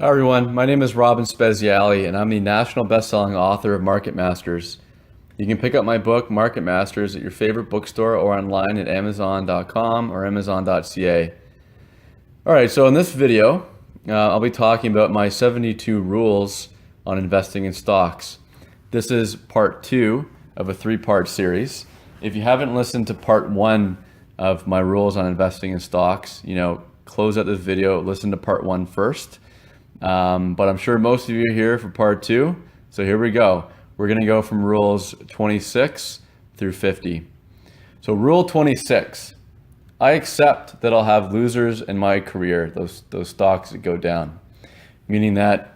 Hi everyone, my name is Speziale and I'm the national best-selling author of Market Masters. You can pick up my book, Market Masters, at your favorite bookstore or online at Amazon.com or Amazon.ca. Alright, so in this video, I'll be talking about my 72 rules on investing in stocks. This is part 2 of a 3-part series. If you haven't listened to part 1 of my rules on investing in stocks, close out this video, listen to part 1 first. But I'm sure most of you are here for part 2, so here we go. We're going to go from rules 26 through 50. So rule 26, I accept that I'll have losers in my career, those stocks that go down. Meaning that,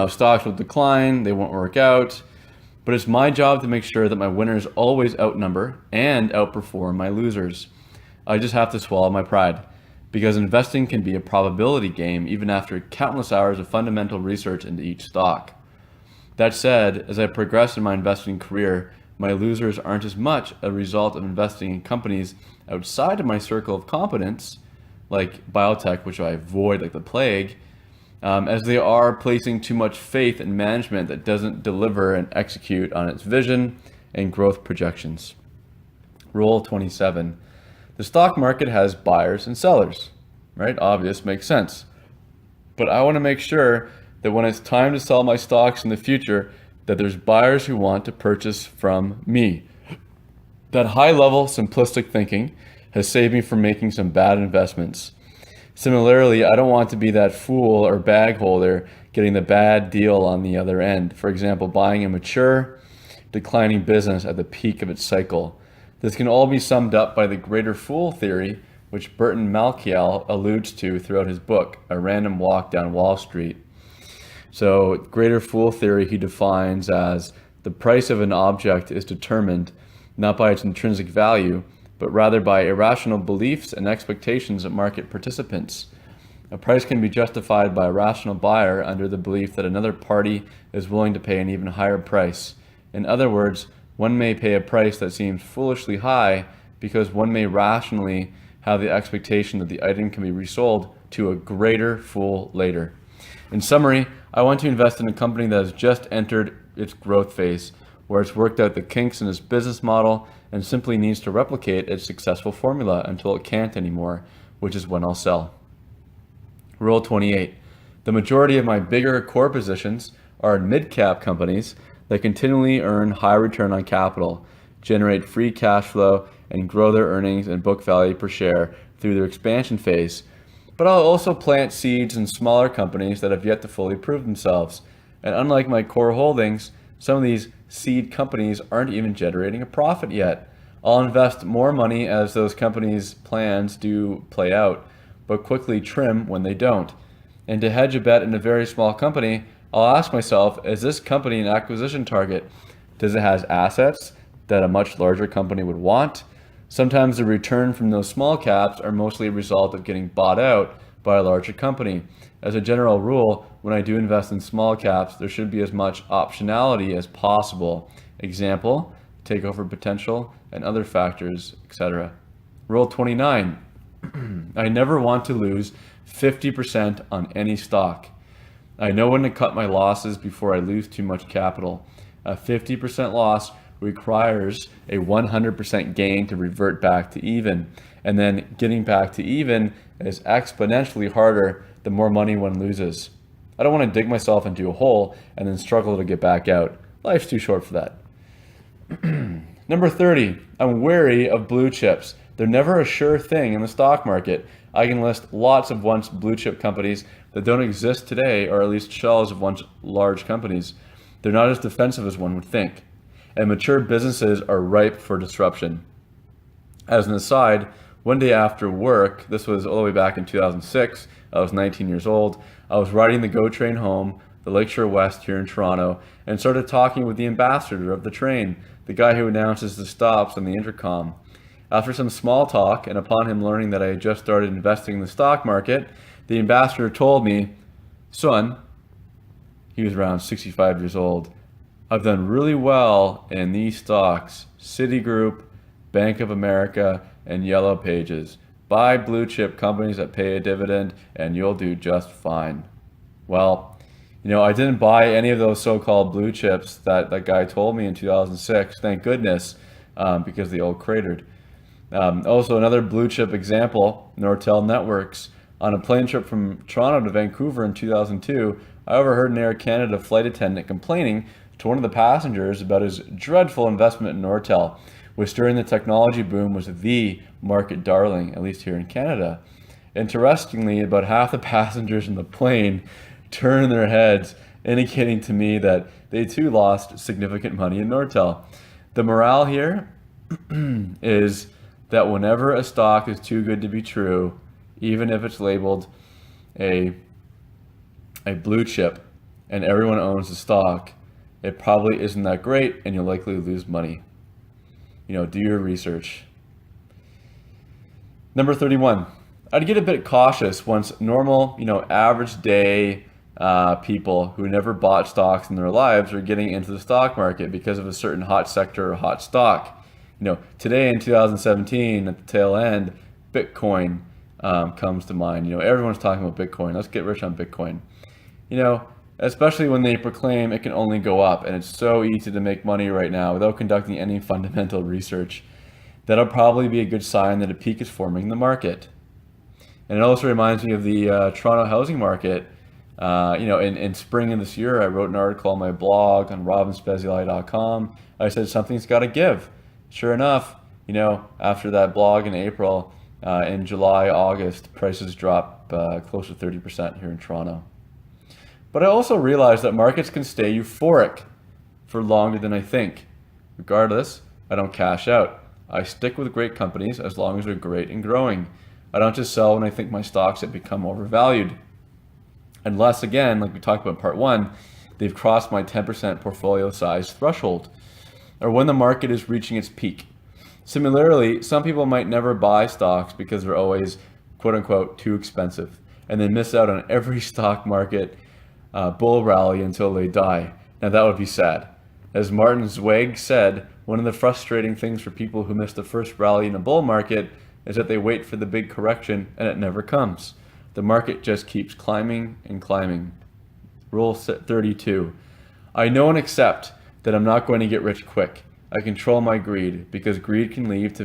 stocks will decline, they won't work out, but it's my job to make sure that my winners always outnumber and outperform my losers. I just have to swallow my pride. Because investing can be a probability game even after countless hours of fundamental research into each stock. That said, as I progress in my investing career, my losers aren't as much a result of investing in companies outside of my circle of competence, like biotech, which I avoid like the plague, as they are placing too much faith in management that doesn't deliver and execute on its vision and growth projections. Rule 27. The stock market has buyers and sellers, right? Obvious, makes sense. But I want to make sure that when it's time to sell my stocks in the future, that there's buyers who want to purchase from me. That high-level simplistic thinking has saved me from making some bad investments. Similarly, I don't want to be that fool or bag holder getting the bad deal on the other end. For example, buying a mature, declining business at the peak of its cycle. This can all be summed up by the greater fool theory, which Burton Malkiel alludes to throughout his book, A Random Walk Down Wall Street. So, greater fool theory he defines as the price of an object is determined not by its intrinsic value, but rather by irrational beliefs and expectations of market participants. A price can be justified by a rational buyer under the belief that another party is willing to pay an even higher price. In other words, one may pay a price that seems foolishly high because one may rationally have the expectation that the item can be resold to a greater fool later. In summary, I want to invest in a company that has just entered its growth phase, where it's worked out the kinks in its business model and simply needs to replicate its successful formula until it can't anymore, which is when I'll sell. Rule 28. The majority of my bigger core positions are in mid-cap companies that continually earn high return on capital, generate free cash flow, and grow their earnings and book value per share through their expansion phase. But I'll also plant seeds in smaller companies that have yet to fully prove themselves. And unlike my core holdings, some of these seed companies aren't even generating a profit yet. I'll invest more money as those companies' plans do play out, but quickly trim when they don't. And to hedge a bet in a very small company, I'll ask myself, is this company an acquisition target? Does it have assets that a much larger company would want? Sometimes the return from those small caps are mostly a result of getting bought out by a larger company. As a general rule, when I do invest in small caps, there should be as much optionality as possible. Example, takeover potential, and other factors, etc. Rule 29. I never want to lose 50% on any stock. I know when to cut my losses before I lose too much capital. A 50% loss requires a 100% gain to revert back to even. And then getting back to even is exponentially harder the more money one loses. I don't want to dig myself into a hole and then struggle to get back out. Life's too short for that. Number 30, I'm wary of blue chips. They're never a sure thing in the stock market. I can list lots of once blue chip companies that don't exist today, or at least shells of once large companies. They're not as defensive as one would think. And mature businesses are ripe for disruption. As an aside, one day after work, this was all the way back in 2006, I was 19 years old, I was riding the GO train home, the Lakeshore West here in Toronto, and started talking with the ambassador of the train, the guy who announces the stops on the intercom. After some small talk, and upon him learning that I had just started investing in the stock market, the ambassador told me, "Son," he was around 65 years old, "I've done really well in these stocks, Citigroup, Bank of America, and Yellow Pages. Buy blue chip companies that pay a dividend and you'll do just fine." Well, I didn't buy any of those so-called blue chips that that guy told me in 2006. Thank goodness, because they all cratered. Also, another blue chip example, Nortel Networks. On a plane trip from Toronto to Vancouver in 2002, I overheard an Air Canada flight attendant complaining to one of the passengers about his dreadful investment in Nortel, which during the technology boom was the market darling, at least here in Canada. Interestingly, about half the passengers in the plane turned their heads, indicating to me that they too lost significant money in Nortel. The morale here is that whenever a stock is too good to be true, even if it's labeled a blue chip and everyone owns the stock, it probably isn't that great and you'll likely lose money. Do your research. Number 31, I'd get a bit cautious once normal, average day people who never bought stocks in their lives are getting into the stock market because of a certain hot sector or hot stock. Today in 2017, at the tail end, Bitcoin comes to mind. Everyone's talking about Bitcoin. Let's get rich on Bitcoin. Especially when they proclaim it can only go up, and it's so easy to make money right now without conducting any fundamental research. That'll probably be a good sign that a peak is forming in the market. And it also reminds me of the Toronto housing market. In spring of this year, I wrote an article on my blog on Speziale.com. I said something's got to give. Sure enough, after that blog in April, in July, August, prices dropped close to 30% here in Toronto. But I also realized that markets can stay euphoric for longer than I think. Regardless, I don't cash out. I stick with great companies as long as they're great and growing. I don't just sell when I think my stocks have become overvalued. Unless, again, like we talked about in part one, they've crossed my 10% portfolio size threshold, or when the market is reaching its peak. Similarly, some people might never buy stocks because they're always, quote unquote, too expensive, and then miss out on every stock market bull rally until they die. Now that would be sad. As Martin Zweig said, one of the frustrating things for people who miss the first rally in a bull market is that they wait for the big correction and it never comes. The market just keeps climbing and climbing. Rule 32. I know and accept that I'm not going to get rich quick. I control my greed because greed can lead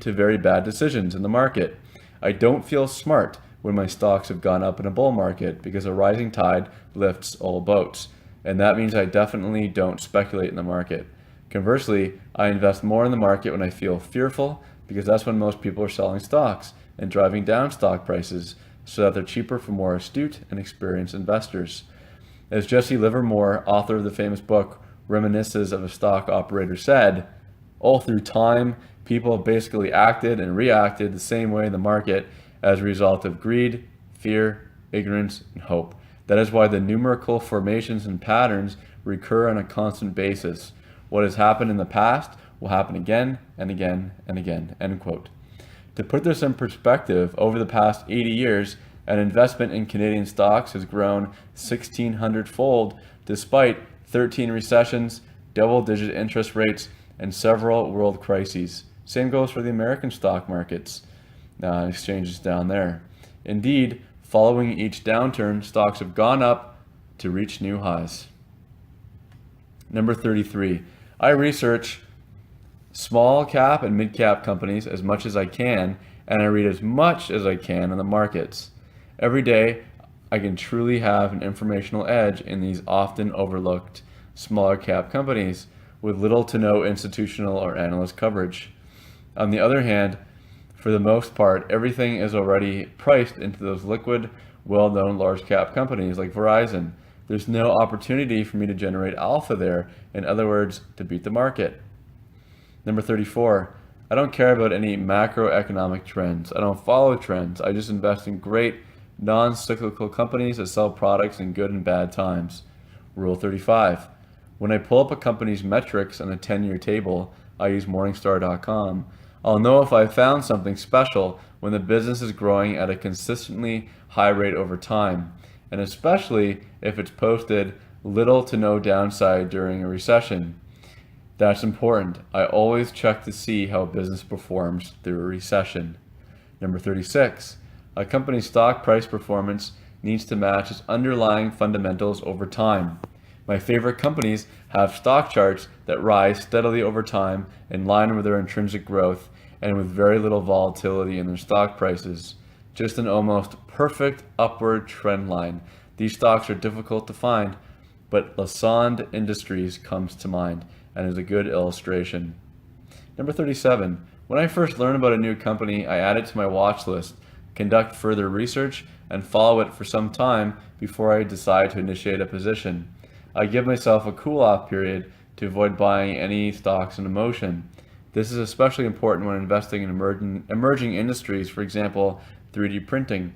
to very bad decisions in the market. I don't feel smart when my stocks have gone up in a bull market because a rising tide lifts all boats. And that means I definitely don't speculate in the market. Conversely, I invest more in the market when I feel fearful because that's when most people are selling stocks and driving down stock prices so that they're cheaper for more astute and experienced investors. As Jesse Livermore, author of the famous book Reminiscences of a Stock Operator, said, all through time, people have basically acted and reacted the same way in the market as a result of greed, fear, ignorance, and hope. That is why the numerical formations and patterns recur on a constant basis. What has happened in the past will happen again and again and again, end quote. To put this in perspective, over the past 80 years, an investment in Canadian stocks has grown 1,600-fold despite 13 recessions, double-digit interest rates, and several world crises. Same goes for the American stock markets, exchanges down there. Indeed, following each downturn, stocks have gone up to reach new highs. Number 33, I research small cap and mid cap companies as much as I can, and I read as much as I can on the markets. Every day, I can truly have an informational edge in these often overlooked smaller cap companies with little to no institutional or analyst coverage. On the other hand, for the most part, everything is already priced into those liquid, well-known large cap companies like Verizon. There's no opportunity for me to generate alpha there, in other words, to beat the market. Number 34, I don't care about any macroeconomic trends. I don't follow trends. I just invest in great non-cyclical companies that sell products in good and bad times. Rule 35, when I pull up a company's metrics on a 10-year table, I use Morningstar.com. I'll know if I found something special when the business is growing at a consistently high rate over time, and especially if it's posted little to no downside during a recession. That's important. I always check to see how a business performs through a recession. Number 36, a company's stock price performance needs to match its underlying fundamentals over time. My favorite companies have stock charts that rise steadily over time in line with their intrinsic growth and with very little volatility in their stock prices. Just an almost perfect upward trend line. These stocks are difficult to find, but Lassonde Industries comes to mind and is a good illustration. Number 37. When I first learn about a new company, I add it to my watch list, conduct further research, and follow it for some time before I decide to initiate a position. I give myself a cool-off period to avoid buying any stocks in emotion. This is especially important when investing in emerging industries, for example, 3D printing.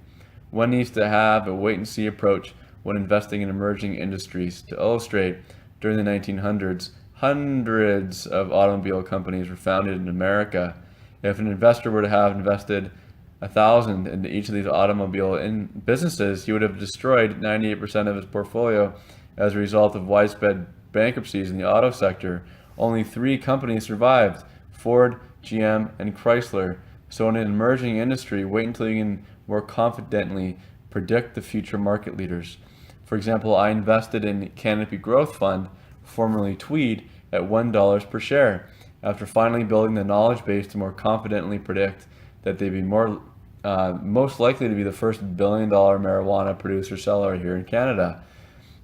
One needs to have a wait-and-see approach when investing in emerging industries. To illustrate, during the 1900s, hundreds of automobile companies were founded in America. If an investor were to have invested 1,000 into each of these automobile businesses, he would have destroyed 98% of his portfolio as a result of widespread bankruptcies in the auto sector. Only 3 companies survived: Ford, GM, and Chrysler. So in an emerging industry, wait until you can more confidently predict the future market leaders. For example, I invested in Canopy Growth Fund, formerly Tweed, at $1 per share, after finally building the knowledge base to more confidently predict that they'd be most likely to be the first billion-dollar marijuana producer-seller here in Canada.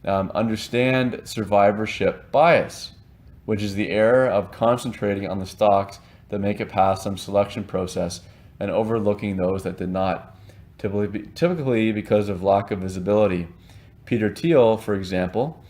Understand survivorship bias, which is the error of concentrating on the stocks that make it past some selection process and overlooking those that did not, typically because of lack of visibility. Peter Thiel, for example,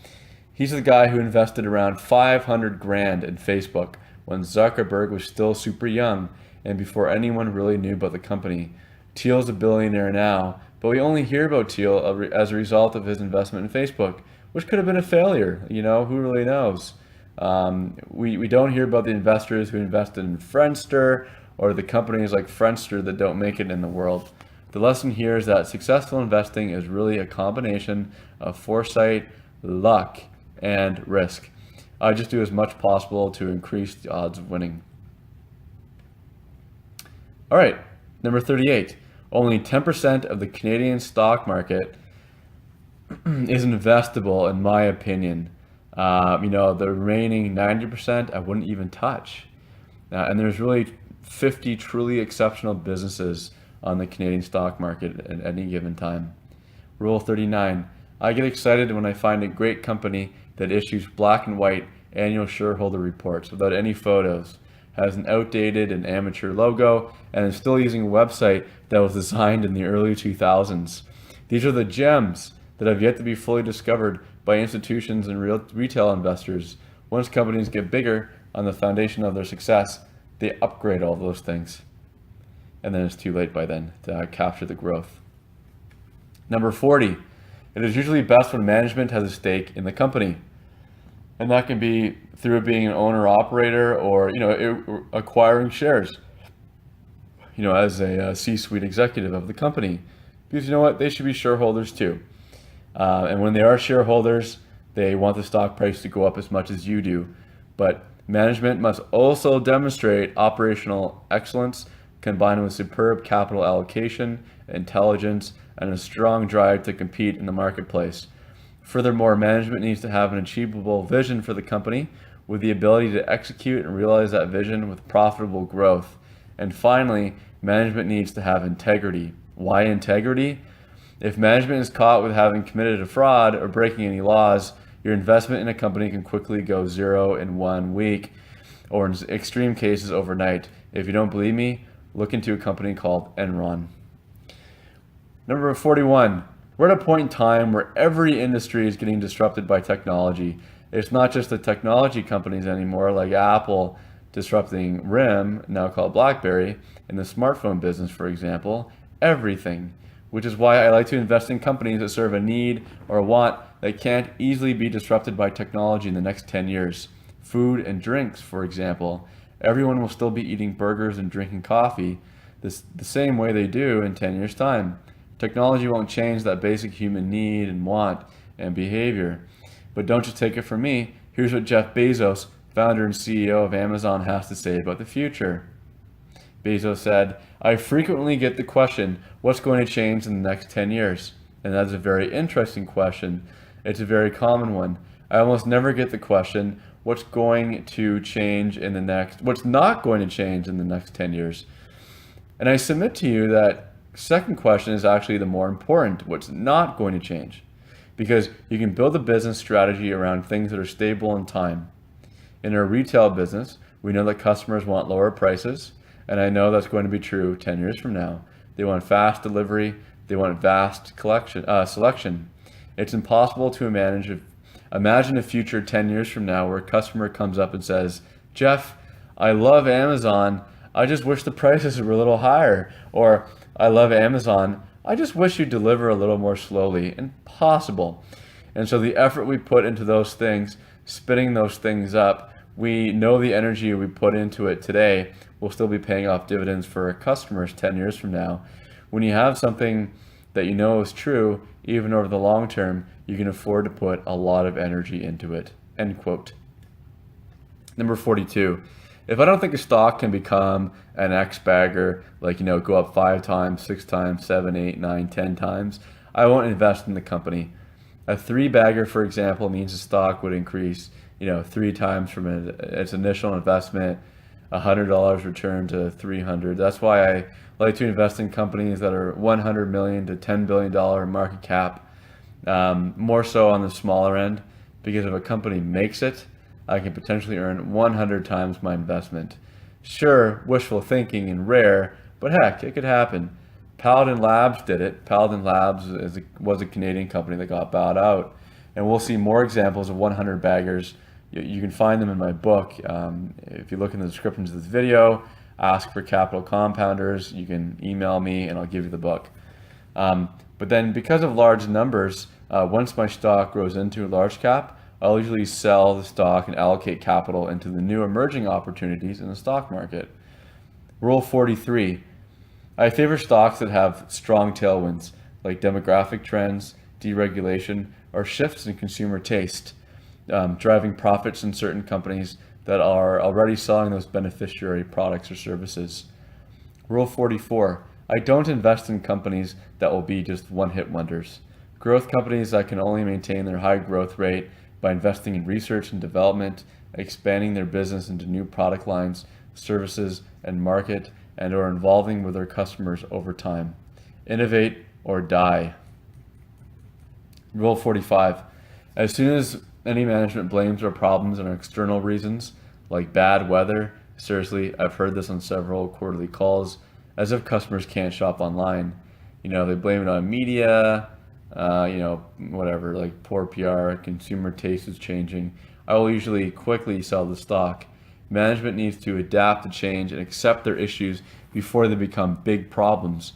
he's the guy who invested around 500 grand in Facebook when Zuckerberg was still super young and before anyone really knew about the company. Thiel's a billionaire now, but we only hear about Thiel as a result of his investment in Facebook, which could have been a failure. Who really knows? We don't hear about the investors who invested in Friendster or the companies like Friendster that don't make it in the world. The lesson here is that successful investing is really a combination of foresight, luck, and risk. I just do as much possible to increase the odds of winning. All right, number 38. Only 10% of the Canadian stock market is investable, in my opinion. The remaining 90% I wouldn't even touch. And there's really 50 truly exceptional businesses on the Canadian stock market at any given time. Rule 39. I get excited when I find a great company that issues black and white annual shareholder reports without any photos, has an outdated and amateur logo, and is still using a website that was designed in the early 2000s. These are the gems that have yet to be fully discovered by institutions and retail investors. Once companies get bigger on the foundation of their success, they upgrade all those things. And then it's too late by then to capture the growth. Number 40. It is usually best when management has a stake in the company. And that can be through being an owner-operator or acquiring shares as a C-suite executive of the company. Because you know what? They should be shareholders too. And when they are shareholders, they want the stock price to go up as much as you do. But management must also demonstrate operational excellence combined with superb capital allocation, intelligence, and a strong drive to compete in the marketplace. Furthermore, management needs to have an achievable vision for the company with the ability to execute and realize that vision with profitable growth. And finally, management needs to have integrity. Why integrity? If management is caught with having committed a fraud or breaking any laws, your investment in a company can quickly go zero in 1 week, or in extreme cases overnight. If you don't believe me, look into a company called Enron. Number 41. We're at a point in time where every industry is getting disrupted by technology. It's not just the technology companies anymore, like Apple disrupting RIM, now called BlackBerry, in the smartphone business, for example. Everything. Which is why I like to invest in companies that serve a need or a want that can't easily be disrupted by technology in the next 10 years. Food and drinks, for example. Everyone will still be eating burgers and drinking coffee the same way they do in 10 years' time. Technology won't change that basic human need and want and behavior. But don't just take it from me. Here's what Jeff Bezos, founder and CEO of Amazon, has to say about the future. Bezos said, "I frequently get the question, what's going to change in the next 10 years? And that's a very interesting question. It's a very common one. I almost never get the question, what's not going to change in the next 10 years? And I submit to you that second question is actually the more important, what's not going to change? Because you can build a business strategy around things that are stable in time. In our retail business, we know that customers want lower prices, and I know that's going to be true 10 years from now. They want fast delivery, they want vast selection. It's impossible to imagine a future 10 years from now where a customer comes up and says, Jeff, I love Amazon, I just wish the prices were a little higher. Or, I love Amazon, I just wish you'd deliver a little more slowly. Impossible. And so the effort we put into those things, spinning those things up, we know the energy we put into it today will still be paying off dividends for our customers 10 years from now. When you have something that you know is true, even over the long term, you can afford to put a lot of energy into it. End quote. Number 42. If I don't think a stock can become an X bagger, go up 5 times, 6 times, 7, 8, 9, 10 times, I won't invest in the company. A 3 bagger, for example, means the stock would increase, 3 times from its initial investment, $100 return to $300. That's why I like to invest in companies that are $100 million to $10 billion market cap, more so on the smaller end, because if a company makes it, I can potentially earn 100 times my investment. Sure, wishful thinking and rare, but heck, it could happen. Paladin Labs did it. Paladin Labs was a Canadian company that got bought out. And we'll see more examples of 100 baggers. You can find them in my book. If you look in the description to this video, ask for Capital Compounders. You can email me and I'll give you the book. But then because of large numbers, once my stock grows into a large cap, I'll usually sell the stock and allocate capital into the new emerging opportunities in the stock market. Rule 43. I favor stocks that have strong tailwinds, like demographic trends, deregulation, or shifts in consumer taste, driving profits in certain companies that are already selling those beneficiary products or services. Rule 44. I don't invest in companies that will be just one-hit wonders. Growth companies that can only maintain their high growth rate by investing in research and development, expanding their business into new product lines, services, and market, and or involving with their customers over time. Innovate or die. Rule 45. As soon as any management blames our problems on external reasons, like bad weather, seriously, I've heard this on several quarterly calls, as if customers can't shop online. They blame it on media, whatever, like poor PR, consumer taste is changing. I will usually quickly sell the stock. Management needs to adapt to change and accept their issues before they become big problems.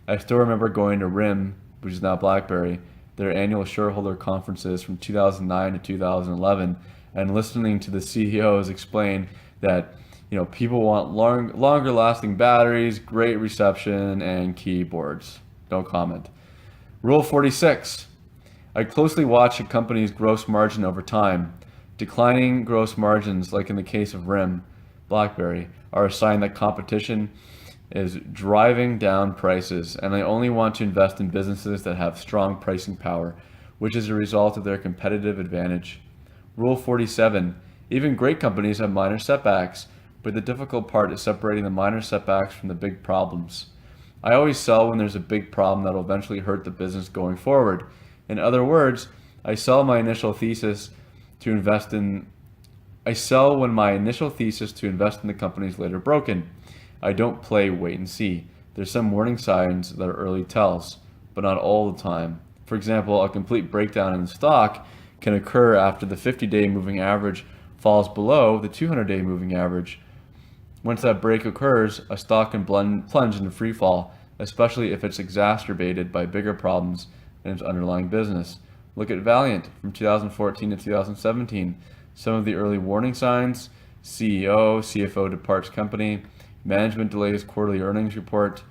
I still remember going to RIM, which is now BlackBerry, their annual shareholder conferences from 2009 to 2011, and listening to the CEOs explain that people want longer lasting batteries, great reception, and keyboards. No comment. Rule 46. I closely watch a company's gross margin over time. Declining gross margins, like in the case of RIM, BlackBerry, are a sign that competition is driving down prices, and I only want to invest in businesses that have strong pricing power, which is a result of their competitive advantage. Rule 47. Even great companies have minor setbacks, but the difficult part is separating the minor setbacks from the big problems. I always sell when there's a big problem that will eventually hurt the business going forward. In other words, I sell when my initial thesis to invest in the company is later broken. I don't play wait and see. There's some warning signs that are early tells, but not all the time. For example, a complete breakdown in the stock can occur after the 50-day moving average falls below the 200-day moving average. Once that break occurs, a stock can plunge into free fall, especially if it's exacerbated by bigger problems in its underlying business. Look at Valiant from 2014 to 2017. Some of the early warning signs: CFO departs company, management delays quarterly earnings report,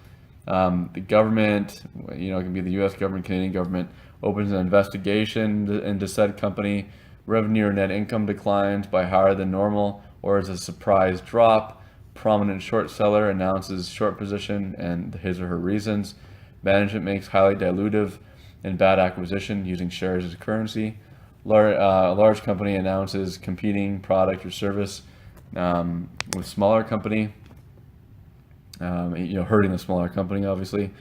the government, it can be the U.S. government, Canadian government, opens an investigation into said company, revenue or net income declines by higher than normal or is a surprise drop, prominent short seller announces short position and his or her reasons, management makes highly dilutive and bad acquisition using shares as currency. A large company announces competing product or service with smaller company, hurting the smaller company, obviously.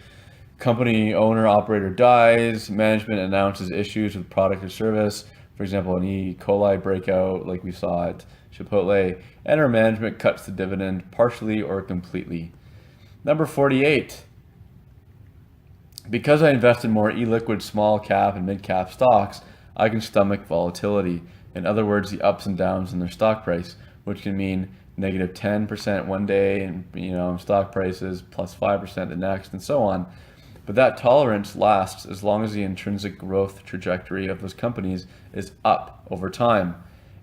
Company owner operator dies. Management announces issues with product or service. For example, an E. coli breakout, like we saw at Chipotle, and our management cuts the dividend partially or completely. Number 48. Because I invest in more illiquid small cap and mid cap stocks, I can stomach volatility. In other words, the ups and downs in their stock price, which can mean negative 10% one day and stock prices plus 5% the next and so on. But that tolerance lasts as long as the intrinsic growth trajectory of those companies is up over time.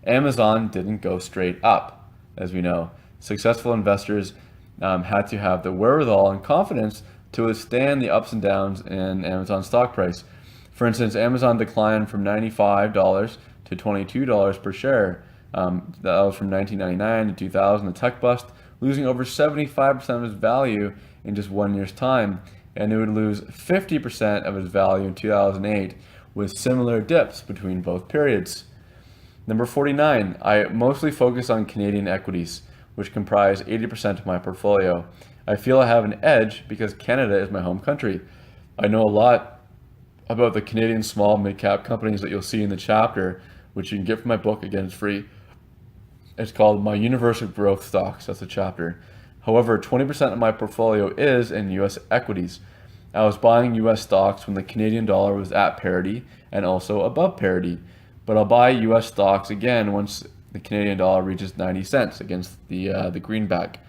Amazon didn't go straight up, as we know. Successful investors had to have the wherewithal and confidence to withstand the ups and downs in Amazon stock price. For instance, Amazon declined from $95 to $22 per share. That was from 1999 to 2000, the tech bust, losing over 75% of its value in just 1 year's time. And it would lose 50% of its value in 2008 with similar dips between both periods. Number 49, I mostly focus on Canadian equities, which comprise 80% of my portfolio. I feel I have an edge because Canada is my home country. I know a lot about the Canadian small mid-cap companies that you'll see in the chapter, which you can get from my book. Again, it's free. It's called My Universal Growth Stocks. That's the chapter. However, 20% of my portfolio is in U.S. equities. I was buying U.S. stocks when the Canadian dollar was at parity and also above parity. But I'll buy U.S. stocks again once the Canadian dollar reaches 90 cents against the greenback.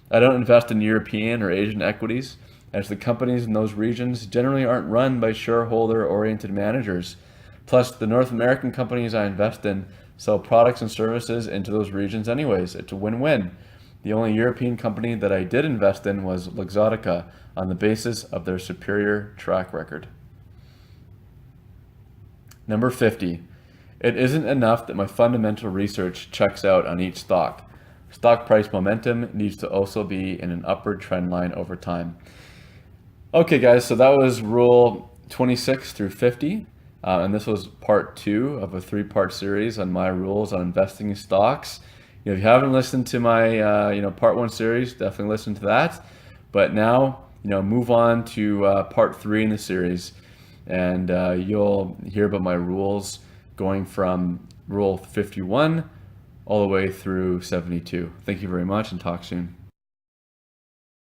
I don't invest in European or Asian equities, as the companies in those regions generally aren't run by shareholder-oriented managers. Plus, the North American companies I invest in sell products and services into those regions anyways. It's a win-win. The only European company that I did invest in was Luxottica on the basis of their superior track record. Number 50. It isn't enough that my fundamental research checks out on each stock. Stock price momentum needs to also be in an upward trend line over time. Okay, guys, so that was rule 26 through 50. And this was part 2 of a 3-part series on my rules on investing in stocks. If you haven't listened to my part 1 series, definitely listen to that. But now, move on to part 3 in the series, and you'll hear about my rules going from rule 51 all the way through 72. Thank you very much, and talk soon.